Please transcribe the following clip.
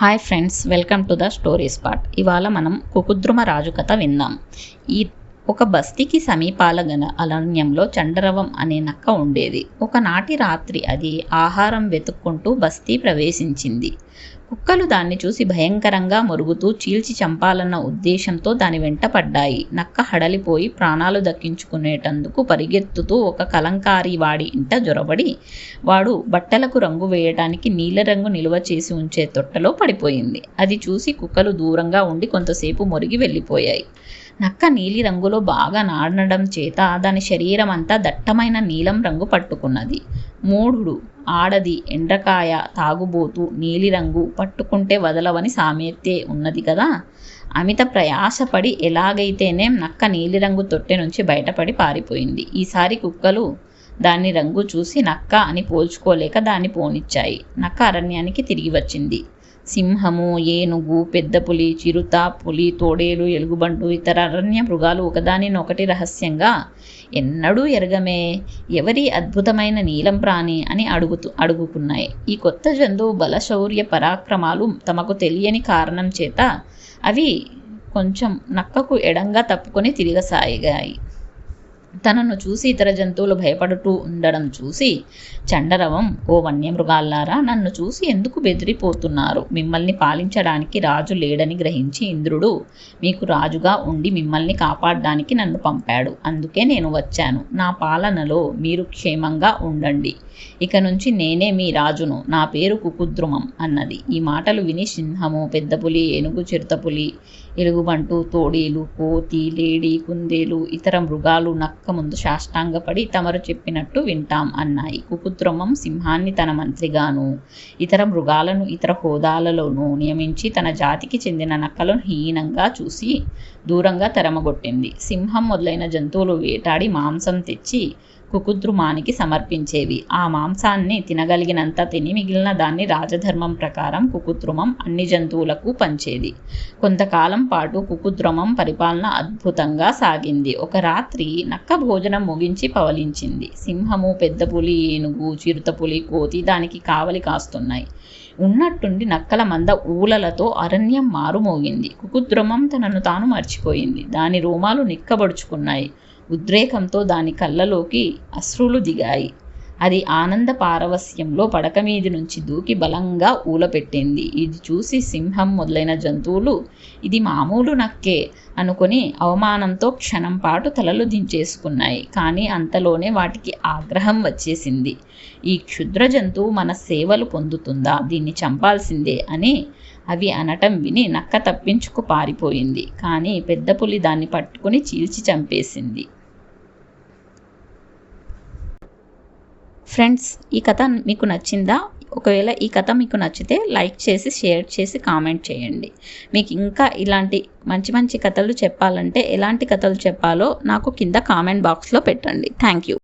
Hi friends, welcome to the story spot. ఇవాళ మనం కుకుద్రుమ రాజు కథ విందాం. ఈ ఒక బస్తీకి సమీపాల గల అరణ్యంలో చండరవం అనే నక్క ఉండేది. ఒకనాటి రాత్రి అది ఆహారం వెతుక్కుంటూ బస్తీ ప్రవేశించింది. కుక్కలు దాన్ని చూసి భయంకరంగా మొరుగుతూ చీల్చి చంపాలన్న ఉద్దేశంతో దాని వెంట పడ్డాయి. నక్క హడలిపోయి ప్రాణాలు దక్కించుకునేటందుకు పరిగెత్తుతూ ఒక కలంకారీ వాడి ఇంట జొరబడి వాడు బట్టలకు రంగు వేయడానికి నీలరంగు నిలువ చేసి ఉంచే తొట్టలో పడిపోయింది. అది చూసి కుక్కలు దూరంగా ఉండి కొంతసేపు మొరిగి వెళ్ళిపోయాయి. నక్క నీలి రంగులో బాగా నాడడం చేత దాని శరీరం అంతా దట్టమైన నీలం రంగు పట్టుకున్నది. మూఢుడు, ఆడది, ఎండ్రకాయ, తాగుబోతు, నీలిరంగు పట్టుకుంటే వదలవని సామెతే ఉన్నది కదా. అమిత ప్రయాసపడి ఎలాగైతేనే నక్క నీలిరంగు తొట్టె నుంచి బయటపడి పారిపోయింది. ఈసారి కుక్కలు దాని రంగు చూసి నక్క అని పోల్చుకోలేక దాన్ని పోనిచ్చాయి. నక్క అరణ్యానికి తిరిగి వచ్చింది. సింహము, ఏనుగు, పెద్ద పులి, చిరుత, పులి, తోడేలు, ఎలుగుబంటు, ఇతర అరణ్య మృగాలు ఒకదానినొకటి రహస్యంగా ఎన్నడూ ఎరగమే ఎవరి అద్భుతమైన నీలం ప్రాణి అని అడుగుకున్నాయి. ఈ కొత్త జంతువు బలశౌర్య పరాక్రమాలు తమకు తెలియని కారణం చేత అవి కొంచెం నక్కకు ఎడంగా తప్పుకొని తిరగసాగాయి. తనను చూసి ఇతర జంతువులు భయపడుతూ ఉండడం చూసి చండరవం, ఓ వన్యమృగాల్లారా, నన్ను చూసి ఎందుకు బెదిరిపోతున్నారు? మిమ్మల్ని పాలించడానికి రాజు లేడని గ్రహించి ఇంద్రుడు మీకు రాజుగా ఉండి మిమ్మల్ని కాపాడడానికి నన్ను పంపాడు. అందుకే నేను వచ్చాను. నా పాలనలో మీరు క్షేమంగా ఉండండి. ఇక నుంచి నేనే మీ రాజును. నా పేరు కుకుద్రుమం అన్నది. ఈ మాటలు విని సింహము, పెద్దపులి, ఏనుగు, చిరుతపులి, ఎలుగుబంటు, తోడేలు, కోతి, లేడి, కుందేలు, ఇతర మృగాలు నక్క ముందు సాష్టాంగపడి తమరు చెప్పినట్టు వింటాం అన్నాయి. కుకుద్రుమం సింహాన్ని తన మంత్రిగాను, ఇతర మృగాలను ఇతర హోదాలలోనూ నియమించి తన జాతికి చెందిన నక్కలను హీనంగా చూసి దూరంగా తరమగొట్టింది. సింహం మొదలైన జంతువులు వేటాడి మాంసం తెచ్చి కుకుద్రుమానికి సమర్పించేవి. ఆ మాంసాన్ని తినగలిగినంత తిని మిగిలిన దాన్ని రాజధర్మం ప్రకారం కుకుద్రుమం అన్ని జంతువులకు పంచేది. కొంతకాలం పాటు కుకుద్రుమం పరిపాలన అద్భుతంగా సాగింది. ఒక రాత్రి నక్క భోజనం ముగించి పవలించింది. సింహము, పెద్దపులి, ఏనుగు, చిరుతపులి, కోతి దానికి కావలి కాస్తున్నాయి. ఉన్నట్టుండి నక్కల మంద ఊలలతో అరణ్యం మారుమోగింది. కుకుద్రుమం తనను తాను మర్చిపోయింది. దాని రోమాలు నిక్కబడుచుకున్నాయి. ఉద్రేకంతో దాని కళ్ళలోకి అశ్రులు దిగాయి. అది ఆనంద పారవస్యంలో పడక మీది నుంచి దూకి బలంగా ఊలపెట్టింది. ఇది చూసి సింహం మొదలైన జంతువులు ఇది మామూలు నక్కే అనుకుని అవమానంతో క్షణం పాటు తలలు దించేసుకున్నాయి. కానీ అంతలోనే వాటికి ఆగ్రహం వచ్చేసింది. ఈ క్షుద్ర జంతువు మన సేవలు పొందుతుందా? దీన్ని చంపాల్సిందే అని అవి అనటం విని నక్క తప్పించుకు పారిపోయింది. కానీ పెద్ద పులి దాన్ని పట్టుకుని చీల్చి చంపేసింది. ఫ్రెండ్స్, ఈ కథ మీకు నచ్చిందా? ఒకవేళ ఈ కథ మీకు నచ్చితే లైక్ చేసి, షేర్ చేసి, కామెంట్ చేయండి. మీకు ఇంకా ఇలాంటి మంచి మంచి కథలు చెప్పాలంటే ఎలాంటి కథలు చెప్పాలో నాకు కింద కామెంట్ బాక్స్లో పెట్టండి. Thank you.